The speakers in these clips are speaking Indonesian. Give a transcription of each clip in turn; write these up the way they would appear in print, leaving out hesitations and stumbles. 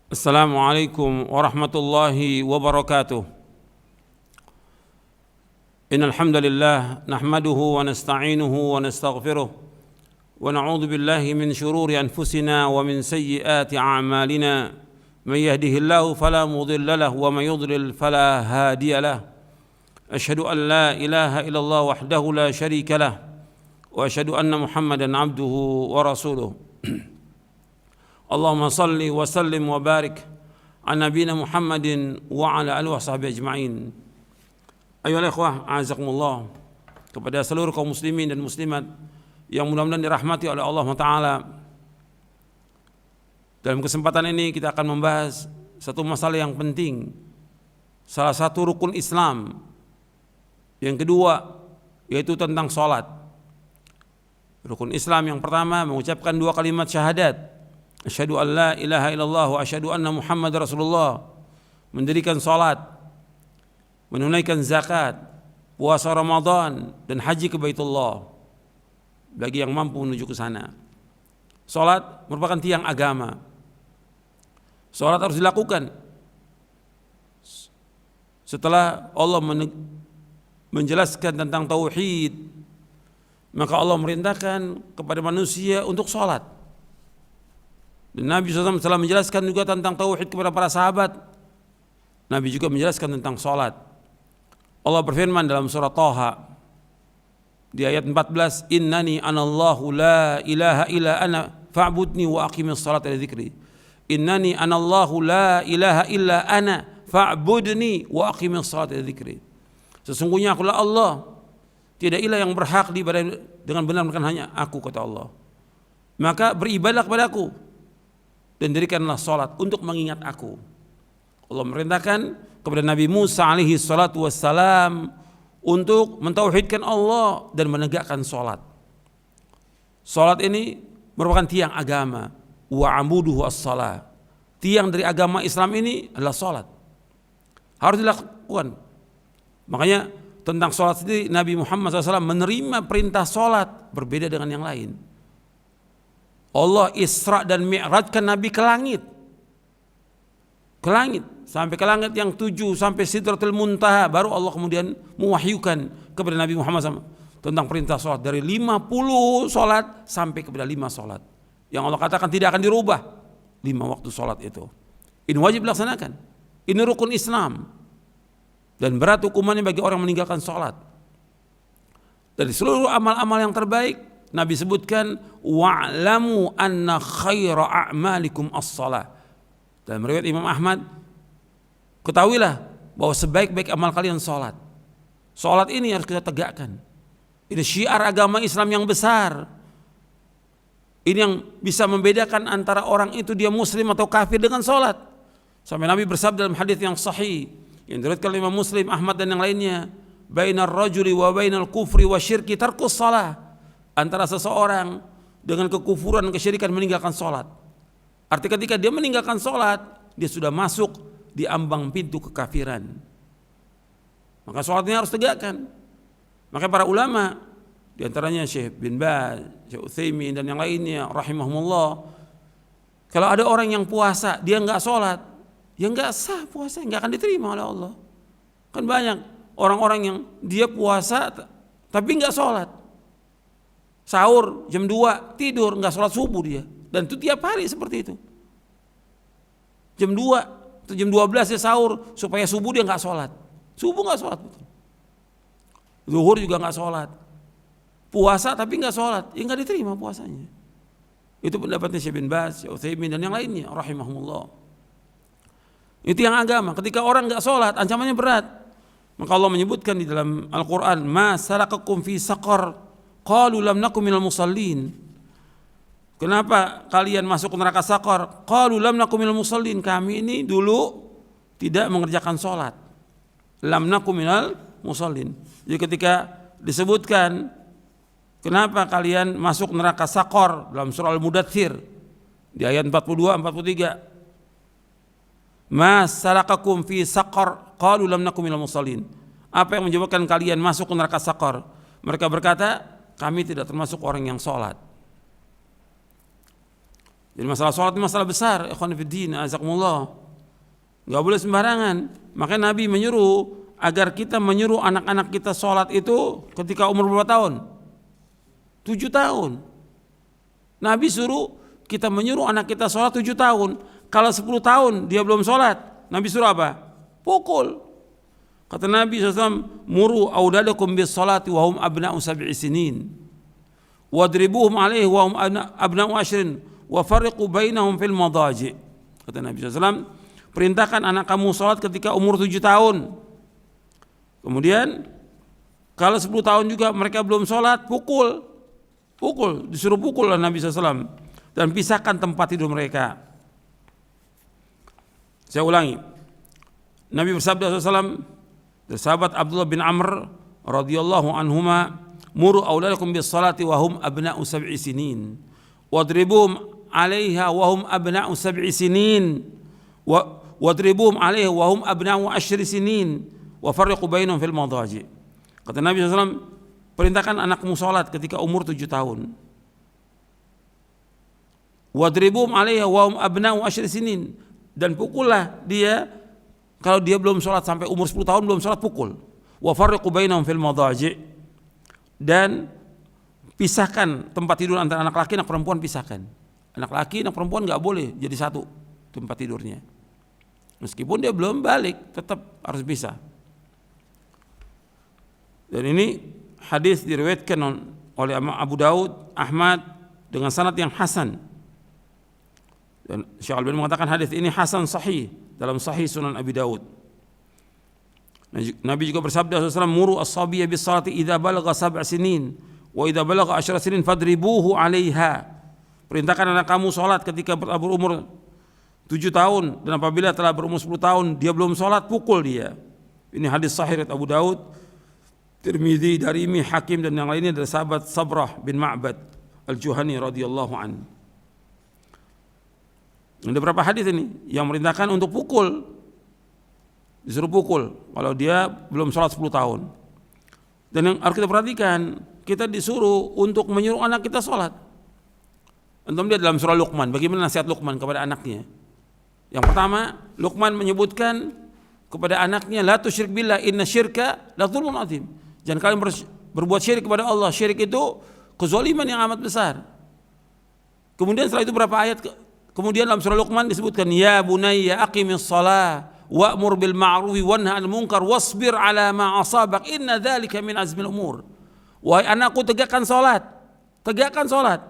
Assalamualaikum warahmatullahi wabarakatuh. Innal hamdalillah nahmaduhu wa nasta'inuhu wa nastaghfiruh wa na'udzu billahi min shururi anfusina wa min sayyiati a'malina. Man yahdihillahu fala mudilla lahu wa man yudlil fala hadiya lahu. Asyhadu an la ilaha illallah wahdahu la syarika lah wa asyhadu anna Muhammadan abduhu wa rasuluh. Allahumma salli wa sallim wa barik ala nabiyina Muhammadin wa ala alihi wa sahbihi ajma'in. Ayolah ikhwah, a'azakumullah, kepada seluruh kaum muslimin dan muslimat yang mudah-mudahan dirahmati oleh Allah Ta'ala. Dalam kesempatan ini kita akan membahas satu masalah yang penting, salah satu rukun Islam. Yang kedua yaitu tentang salat. Rukun Islam yang pertama mengucapkan dua kalimat syahadat, asyhadu an la ilaha illallah wa asyhadu anna Muhammad Rasulullah, mendirikan salat, menunaikan zakat, puasa Ramadan dan haji ke Baitullah bagi yang mampu menuju ke sana. Salat merupakan tiang agama. Salat harus dilakukan. Setelah Allah menjelaskan tentang tauhid, maka Allah merintahkan kepada manusia untuk salat. Dan Nabi SAW telah menjelaskan juga tentang tauhid kepada para sahabat. Nabi juga menjelaskan tentang salat. Allah berfirman dalam surah Thaha di ayat 14, innani anallahu la ilaha illa ana fa'budni wa aqimis salata li dzikri. Innani anallahu la ilaha illa ana fa'budni wa aqimis salata li dzikri. Sesungguhnya akulah Allah, tidak ilah yang berhak diibadahi dengan benar melainkan hanya aku, kata Allah. Maka beribadahlah kepadaku dan dirikanlah salat untuk mengingat aku. Allah merintahkan kepada Nabi Musa alaihi salatu wassalam untuk mentauhidkan Allah dan menegakkan salat. Salat ini merupakan tiang agama. Wa amuduhu as-salah. Tiang dari agama Islam ini adalah salat. Harus dilakukan. Makanya tentang salat sendiri Nabi Muhammad SAW menerima perintah salat berbeda dengan yang lain. Allah Isra dan Mi'rajkan Nabi ke langit. Ke langit, sampai ke langit yang 7 sampai Sidratul Muntaha, baru Allah kemudian mewahyukan kepada Nabi Muhammad SAW tentang perintah salat dari 50 salat sampai kepada 5 salat. Yang Allah katakan tidak akan dirubah 5 waktu salat itu. Ini wajib dilaksanakan. Ini rukun Islam. Dan berat hukumannya bagi orang yang meninggalkan salat. Dari seluruh amal-amal yang terbaik Nabi sebutkan wa'lamu anna khaira a'malikum as-salah. Dalam riwayat Imam Ahmad, ketahuilah bahwa sebaik-baik amal kalian salat. Salat ini harus kita tegakkan. Ini syiar agama Islam yang besar. Ini yang bisa membedakan antara orang itu dia muslim atau kafir dengan salat. Sampai Nabi bersabda dalam hadis yang sahih yang diriwayatkan oleh Imam Muslim, Ahmad dan yang lainnya, bainar rajuli wa bainal kufri wa syirki tarkus shalah. Antara seseorang dengan kekufuran dan kesyirikan meninggalkan salat. Artinya ketika dia meninggalkan salat, dia sudah masuk di ambang pintu kekafiran. Maka salatnya harus tegakkan. Maka para ulama, di antaranya Syekh bin Baz, Syekh Utsaimin dan yang lainnya rahimahumullah, kalau ada orang yang puasa dia enggak salat, ya enggak sah puasa, enggak akan diterima oleh Allah. Kan banyak orang-orang yang dia puasa tapi enggak salat. Sahur jam 2 tidur, enggak sholat subuh dia. Dan itu tiap hari seperti itu. Jam 2 atau jam 12 dia sahur supaya subuh dia enggak sholat. Subuh enggak sholat. Zuhur juga enggak sholat. Puasa tapi enggak sholat, ya enggak diterima puasanya. Itu pendapatnya Syekh bin Baz, Syekh Utsaimin dan yang lainnya rahimahumullah. Itu yang agama. Ketika orang enggak sholat, ancamannya berat. Maka Allah menyebutkan di dalam Al-Quran, ma salakakum fi saqar qalu lam nakum minal musallin. Kenapa kalian masuk ke neraka Saqar? Qalu lam nakum minal musallin. Kami ini dulu tidak mengerjakan salat. Lam nakum minal musallin. Jadi ketika disebutkan kenapa kalian masuk neraka Saqar dalam surah Al-Mudaththir di ayat 42 43. Ma salakakum fi saqar qalu lam nakum minal musallin. Apa yang menyebabkan kalian masuk ke neraka Saqar? Mereka berkata, kami tidak termasuk orang yang sholat. Jadi masalah sholat ini masalah besar, ikhwan fiddin, azakumullah. Enggak boleh sembarangan. Makanya Nabi menyuruh agar kita menyuruh anak-anak kita sholat itu ketika umur berapa tahun? 7 tahun. Nabi suruh kita menyuruh anak kita sholat 7 tahun. Kalau 10 tahun dia belum sholat, Nabi suruh apa? Pukul. Kata Nabi SAW, muru auladakum bis sholati wa hum abna'u 7 sinin. Wadribuhum alaihi wa hum abna'u 10 wa farriqu bainahum fil madaji. Kata Nabi SAW, perintahkan anak kamu sholat ketika umur 7 tahun. Kemudian kalau 10 tahun juga mereka belum sholat, pukul, disuruh pukul oleh Nabi SAW, dan pisahkan tempat tidur mereka. Saya ulangi, Nabi bersabda SAW, sahabat Abdullah bin Amr radhiyallahu anhuma, muru auladakum bis salati wa hum abna'u 7 sinin, wadribuhum 'alaiha wa hum abna'u 7 sinin, wadribuhum 'alaiha wa hum abna'u 10 sinin. Wa farriqu bainahum fil madaji. Kata Nabi SAW, perintahkan anakmu sholat ketika umur 7 tahun. Wadribuhum 'alaiha wa hum abna'u 10 sinin, dan pukullah dia kalau dia belum sholat sampai umur 10 tahun belum sholat, pukul. Wa farriqu bainahum fil madaji, dan pisahkan tempat tidur antara anak laki dan anak perempuan, pisahkan. Anak laki dan perempuan enggak boleh jadi satu tempat tidurnya. Meskipun dia belum balik, tetap harus bisa. Dan ini hadis diriwayatkan oleh Abu Daud, Ahmad dengan sanad yang hasan. Dan Syekh Al-Albani mengatakan hadis ini hasan sahih dalam Sahih Sunan Abi Daud. Nabi juga bersabda SAW, muru as-sabiyya bis salati idza balagha 7 sinin wa idza balagha 10 sinin fadribuhu 'alaiha. Perintahkan anak kamu salat ketika berumur 7 tahun, dan apabila telah berumur 10 tahun dia belum salat, pukul dia. Ini hadis sahih riwayat Abu Daud, Tirmidzi, Darimi, Hakim, dan yang lainnya dari sahabat Sabrah bin Ma'bad Al-Juhani radhiyallahu an. Ada beberapa hadis ini yang merintahkan untuk pukul, disuruh pukul kalau dia belum sholat 10 tahun. Dan yang harus kita perhatikan, kita disuruh untuk menyuruh anak kita sholat. Antum lihat dalam surah Luqman, bagaimana nasihat Luqman kepada anaknya. Yang pertama, Luqman menyebutkan kepada anaknya, la tusyrik billah inna syirka la dzulmun adzim. Jangan kalian berbuat syirik kepada Allah. Syirik itu kezaliman yang amat besar. Kemudian setelah itu berapa ayat kemudian dalam surah Luqman disebutkan, ya bunayya aqimis shalah wa'mur bil ma'rufi wanha 'anil munkar wasbir 'ala ma asabak inna dzalika min azmil umur. Wahai anakku, tegakkan salat. Tegakkan salat.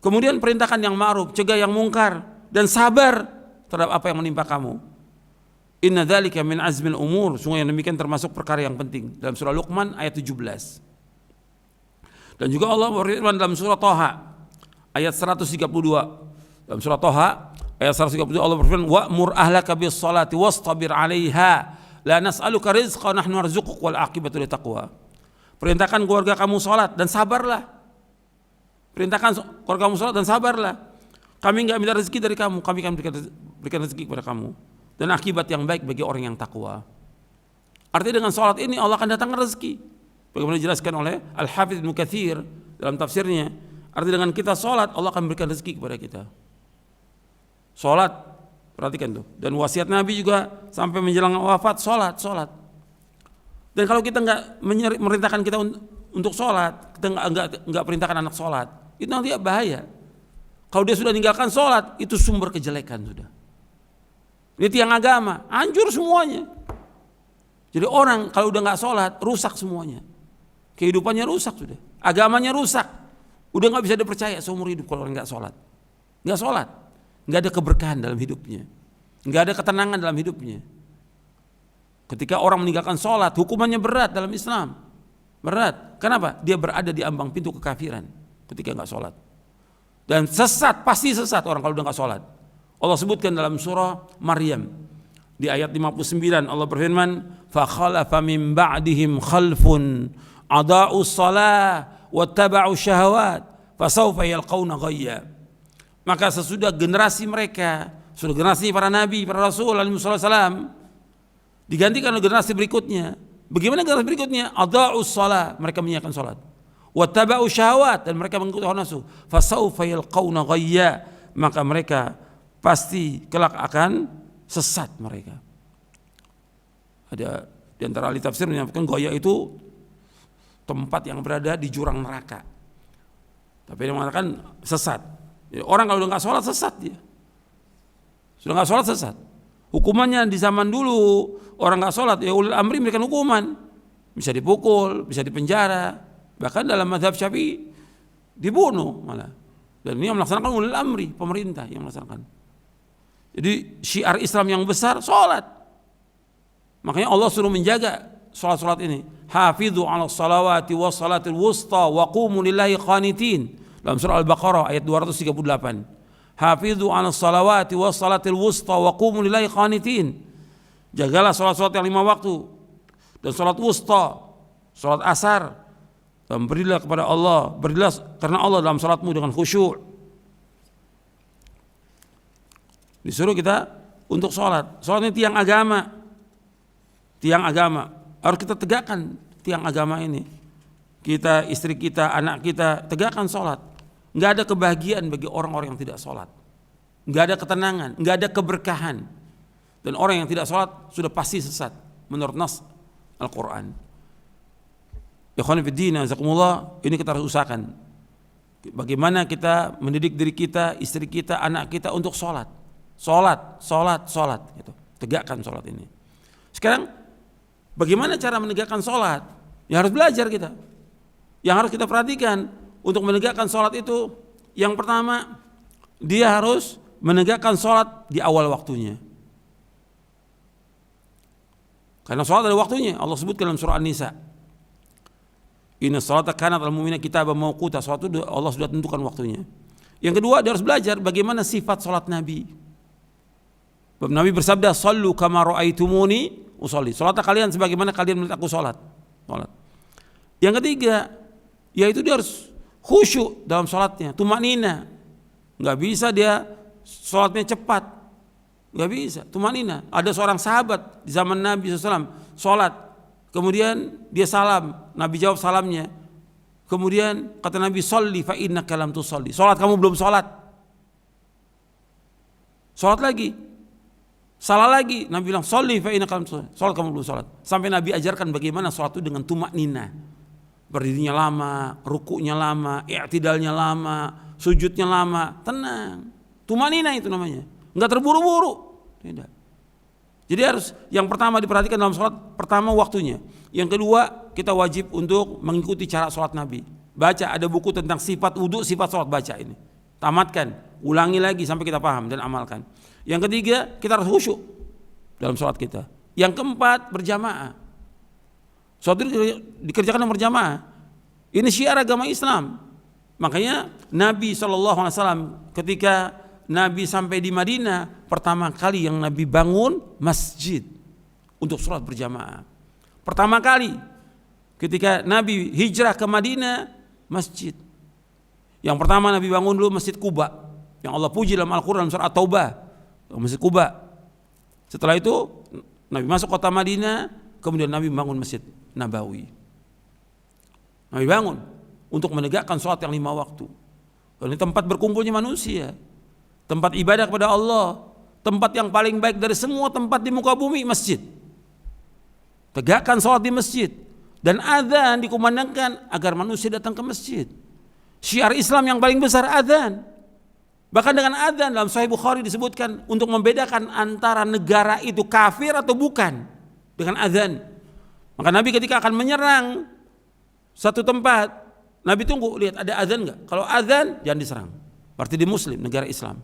Kemudian perintahkan yang ma'ruf, cegah yang mungkar, dan sabar terhadap apa yang menimpa kamu. Inna dzalika min azmil umur. Sungguh yang demikian termasuk perkara yang penting. Dalam surah Luqman ayat 17. Dan juga Allah berfirman dalam surah Thaha ayat 132. Dalam surah Thaha ayat 132 Allah berfirman, wa'mur ahlaka bis salati wastabir 'alaiha la nas'aluka rizqan nahnu narzuquk wal 'aqibatu littaqwa. Perintahkan keluarga kamu salat dan sabarlah. Perintahkan keluarga kamu salat dan sabarlah. Kami enggak minta rezeki dari kamu, kami akan berikan rezeki kepada kamu, dan akibat yang baik bagi orang yang takwa. Artinya dengan salat ini Allah akan datangkan rezeki. Bagaimana dijelaskan oleh Al-Hafidz Ibnu Katsir dalam tafsirnya. Artinya dengan kita salat Allah akan berikan rezeki kepada kita. Salat, perhatikan tuh. Dan wasiat Nabi juga sampai menjelang wafat, salat. Dan kalau kita enggak merintahkan kita untuk salat, kita enggak perintahkan anak salat, itu nanti bahaya. Kalau dia sudah meninggalkan salat, itu sumber kejelekan sudah. Ini tiang agama, hancur semuanya. Jadi orang kalau udah nggak sholat, rusak semuanya. Kehidupannya rusak sudah, agamanya rusak. Udah nggak bisa dipercaya seumur hidup kalau orang nggak sholat. Nggak sholat, nggak ada keberkahan dalam hidupnya, nggak ada ketenangan dalam hidupnya. Ketika orang meninggalkan sholat, hukumannya berat dalam Islam. Berat. Kenapa? Dia berada di ambang pintu kekafiran ketika nggak sholat. Dan sesat, pasti sesat orang kalau udah nggak sholat. Allah sebutkan dalam surah Maryam di ayat 59, Allah berfirman, fa khalafa min ba'dihim khalfun adaa'u shalah wattaba'u syahawat fasawfa yalqauna ghayya. Maka sesudah generasi mereka, sudah generasi para nabi, para rasul alaihi wasallam, digantikan oleh generasi berikutnya. Bagaimana generasi berikutnya? Adaa'u shalah, mereka menyiapkan salat. Wattaba'u syahawat, dan mereka mengikuti hawa nafsu. Fasawfa yalqauna ghayya, maka mereka pasti kelak akan sesat mereka. Ada di antara ahli tafsir menyebutkan goya itu tempat yang berada di jurang neraka. Tapi dia mengatakan sesat. Jadi orang kalau udah nggak sholat sesat dia. Sudah nggak sholat sesat. Hukumannya di zaman dulu orang nggak sholat ya ulil amri memberikan hukuman, bisa dipukul, bisa dipenjara, bahkan dalam mazhab Syafi'i dibunuh malah. Dan ini yang melaksanakan ulil amri, pemerintah yang melaksanakan. Jadi syiar Islam yang besar sholat. Makanya Allah suruh menjaga sholat-sholat ini. Hafidhu 'alas salawati was salatil wusta wa qumu lillahi qanitin. Dalam surah Al-Baqarah ayat 238. Hafidhu 'alas salawati was salatil wusta wa qumu lillahi qanitin. Jagalah sholat-sholat yang 5 waktu dan sholat wusta, sholat asar. Dan berilah kepada Allah, berilah karena Allah dalam sholatmu dengan khusyuk. Disuruh kita untuk sholat. Sholat ini tiang agama. Tiang agama. Harus kita tegakkan tiang agama ini. Kita, istri kita, anak kita, tegakkan sholat. Nggak ada kebahagiaan bagi orang-orang yang tidak sholat. Nggak ada ketenangan, nggak ada keberkahan. Dan orang yang tidak sholat sudah pasti sesat menurut nas Al-Quran. Ikhwan fillah, jazakumullah, ini kita harus usahakan. Bagaimana kita mendidik diri kita, istri kita, anak kita untuk sholat. Sholat gitu. Tegakkan sholat ini. Sekarang bagaimana cara menegakkan sholat? Ya harus belajar kita. Yang harus kita perhatikan untuk menegakkan sholat itu, yang pertama dia harus menegakkan sholat di awal waktunya. Karena sholat ada waktunya. Allah sebutkan dalam surah An-Nisa. Inna sholata kanat al mu'minina kitaban mawquta. Sholat itu Allah sudah tentukan waktunya. Yang kedua dia harus belajar bagaimana sifat sholat Nabi. Nabi bersabda, "Shallu kama ra'aitumuni usolli." Salatlah kalian sebagaimana kalian melihat aku salat. Yang ketiga, yaitu dia harus khusyuk dalam salatnya, tumanina. Enggak bisa dia salatnya cepat. Enggak bisa, tumanina. Ada seorang sahabat di zaman Nabi SAW salat, kemudian dia salam, Nabi jawab salamnya. Kemudian kata Nabi, "Shalli fa innaka lam tusalli." Salat kamu belum salat. Salat lagi. Salah lagi, Nabi bilang, "Sholli fa innaka lam tusalli." Salat kamu belum salat. Sampai Nabi ajarkan bagaimana salat itu dengan tumaknina. Berdirinya lama, rukuknya lama, i'tidalnya lama, sujudnya lama, tenang. Tumaknina itu namanya. Enggak terburu-buru. Tidak. Jadi harus yang pertama diperhatikan dalam salat, pertama waktunya. Yang kedua, kita wajib untuk mengikuti cara salat Nabi. Baca, ada buku tentang sifat wudu, sifat salat, baca ini. Tamatkan, ulangi lagi sampai kita paham dan amalkan. Yang ketiga, kita harus khusyuk dalam sholat kita. Yang keempat, berjamaah. Sholat itu dikerjakan dengan berjamaah. Ini syiar agama Islam. Makanya Nabi SAW ketika Nabi sampai di Madinah, pertama kali yang Nabi bangun masjid untuk sholat berjamaah. Pertama kali ketika Nabi hijrah ke Madinah, masjid. Yang pertama Nabi bangun dulu Masjid Quba, yang Allah puji dalam Al-Quran surah At-Taubah. Masjid Quba. Setelah itu Nabi masuk kota Madinah, kemudian Nabi bangun Masjid Nabawi. Nabi bangun untuk menegakkan sholat yang 5 waktu. Ini tempat berkumpulnya manusia, tempat ibadah kepada Allah, tempat yang paling baik dari semua tempat di muka bumi, masjid. Tegakkan sholat di masjid dan adzan dikumandangkan agar manusia datang ke masjid. Syiar Islam yang paling besar adzan. Bahkan dengan adzan dalam Sahih Bukhari disebutkan untuk membedakan antara negara itu kafir atau bukan dengan adzan. Maka Nabi ketika akan menyerang satu tempat, Nabi tunggu, lihat ada adzan enggak? Kalau adzan jangan diserang. Berarti di Muslim, negara Islam.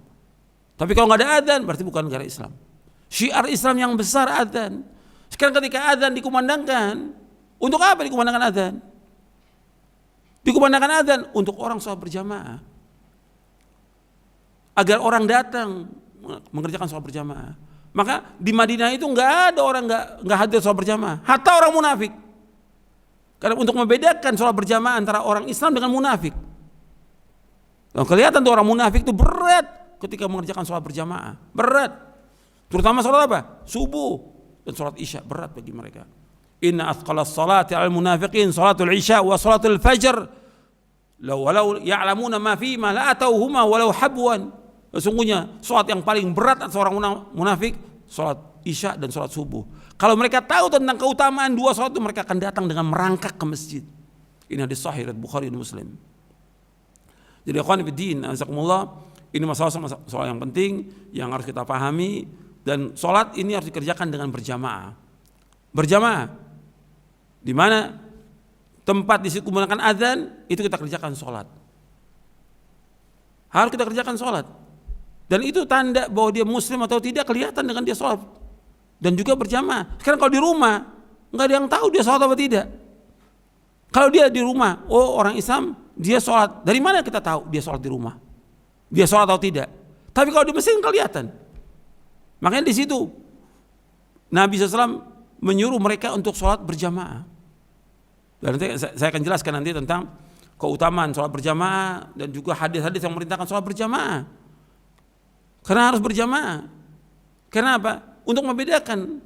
Tapi kalau enggak ada adzan berarti bukan negara Islam. Syiar Islam yang besar adzan. Sekarang ketika adzan dikumandangkan, untuk apa dikumandangkan adzan? Dikumandangkan adzan untuk orang sholat berjamaah. Agar orang datang mengerjakan sholat berjamaah. Maka di Madinah itu enggak ada orang enggak hadir sholat berjamaah, hatta orang munafik. Karena untuk membedakan sholat berjamaah antara orang Islam dengan munafik. Dan kelihatan tuh orang munafik itu berat ketika mengerjakan sholat berjamaah, berat. Terutama sholat apa? Subuh dan sholat isya, berat bagi mereka. Inna athqalas salati 'alal munafiqin sholatul isya wa sholatul fajr. Walau ya'lamuna ma fi ma la atauhuma walau habwan. Sesungguhnya sholat yang paling berat seorang munafik sholat isya dan sholat subuh. Kalau mereka tahu tentang keutamaan dua sholat itu, mereka akan datang dengan merangkak ke masjid. Ini hadis sahih riwayat Bukhari dan Muslim. Jadi ikhwan fillah, azakumullah, ini masalah yang penting yang harus kita pahami, dan sholat ini harus dikerjakan dengan berjamaah. Berjamaah, di mana tempat di situ menggunakan azan, itu kita kerjakan sholat. Harus kita kerjakan sholat. Dan itu tanda bahwa dia muslim atau tidak kelihatan dengan dia sholat. Dan juga berjamaah. Sekarang kalau di rumah, nggak ada yang tahu dia sholat atau tidak. Kalau dia di rumah, oh orang Islam, dia sholat. Dari mana kita tahu dia sholat di rumah? Dia sholat atau tidak? Tapi kalau di masjid kelihatan. Makanya di situ Nabi SAW menyuruh mereka untuk sholat berjamaah. Dan nanti saya akan jelaskan nanti tentang keutamaan sholat berjamaah dan juga hadis-hadis yang memerintahkan sholat berjamaah. Karena harus berjamaah. Karena apa? Untuk membedakan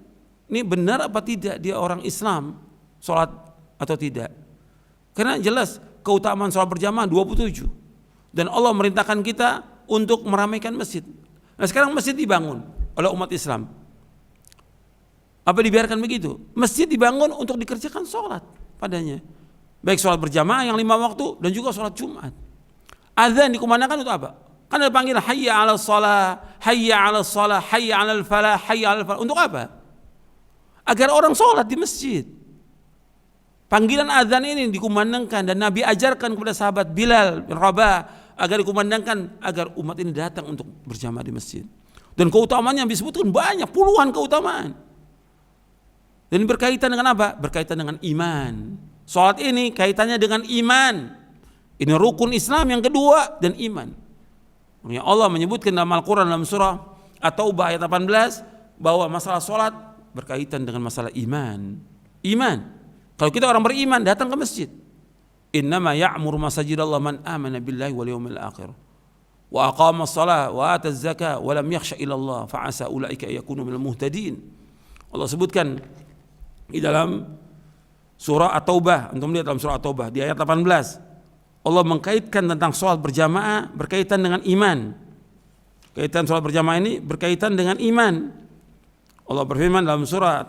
ini benar apa tidak dia orang Islam sholat atau tidak. Karena jelas keutamaan sholat berjamaah 27. Dan Allah merintahkan kita untuk meramaikan masjid. Nah sekarang masjid dibangun oleh umat Islam. Apa dibiarkan begitu? Masjid dibangun untuk dikerjakan sholat padanya. Baik sholat berjamaah yang 5 waktu dan juga sholat Jumat. Azan dikumandangkan untuk apa? Kan ada panggilan hayya 'alas shalah, hayya 'alas shalah, hayya 'alal falah, hayya 'alal falah. Untuk apa? Agar orang sholat di masjid. Panggilan azan ini dikumandangkan dan Nabi ajarkan kepada sahabat Bilal bin Rabah agar dikumandangkan agar umat ini datang untuk berjamaah di masjid. Dan keutamaannya yang disebutkan banyak, puluhan keutamaan. Dan berkaitan dengan apa? Berkaitan dengan iman. Salat ini kaitannya dengan iman. Ini rukun Islam yang kedua dan iman. Makanya Allah menyebutkan dalam Al-Quran dalam surah At-Taubah ayat 18 bahwa masalah salat berkaitan dengan masalah iman. Iman. Kalau kita orang beriman datang ke masjid. Innama ya'muru masajidallah man amana billahi wal yawmil akhir. Wa aqama as-salah wa ata az-zakah wa lam yakhsha illa Allah fa asa ulaika yakunu minal muhtadin. Allah sebutkan di dalam surah At-Taubah, antum lihat dalam surah At-Taubah di ayat 18. Allah mengkaitkan tentang salat berjamaah berkaitan dengan iman. Kaitan salat berjamaah ini berkaitan dengan iman. Allah berfirman dalam surah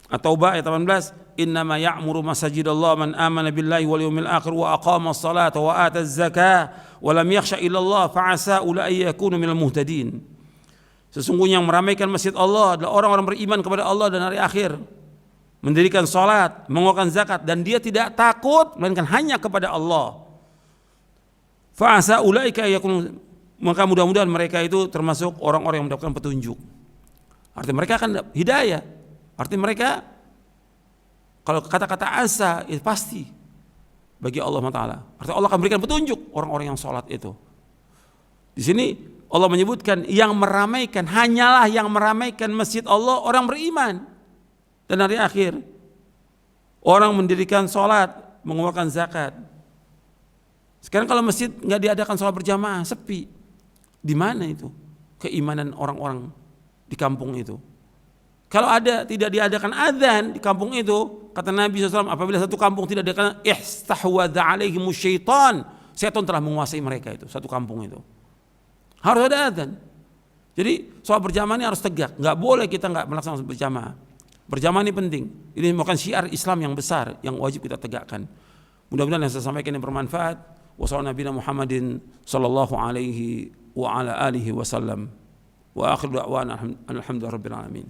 At-Taubah ayat 18, "Innama ya'muru masajidallah man amana billahi wal yawmil akhir wa aqama as-salata wa ata az-zakah wa lam yakhsha illa Allah fa asa ulaika yakunu minal muhtadin." Sesungguhnya yang meramaikan masjid Allah adalah orang-orang beriman kepada Allah dan hari akhir, mendirikan salat, mengeluarkan zakat, dan dia tidak takut melainkan hanya kepada Allah. Fa asa ulaika yakunu, maka mudah-mudahan mereka itu termasuk orang-orang yang mendapatkan petunjuk. Artinya mereka akan hidayah. Artinya mereka, kalau kata-kata asa itu pasti bagi Allah Taala. Artinya Allah akan berikan petunjuk orang-orang yang sholat itu. Di sini Allah menyebutkan yang meramaikan, hanyalah yang meramaikan masjid Allah orang beriman dan hari akhir. Orang mendirikan sholat, mengeluarkan zakat. Sekarang kalau masjid nggak diadakan sholat berjamaah, sepi. Di mana itu keimanan orang-orang di kampung itu? Kalau ada tidak diadakan azan di kampung itu, kata Nabi SAW, apabila satu kampung tidak diadakan, ihstahwadha alaihimus syaitan, setan telah menguasai mereka itu, satu kampung itu. Harus ada azan. Jadi sholat berjamaah ini harus tegak, nggak boleh kita nggak melaksanakan berjamaah. Berjamaah ini penting. Ini merupakan syiar Islam yang besar yang wajib kita tegakkan. Mudah-mudahan yang saya sampaikan ini bermanfaat. Wassalamualaikum Muhammadin sallallahu alaihi wa ala alihi wasallam. Wa akhiru da'wana alhamdulillahirabbil alamin.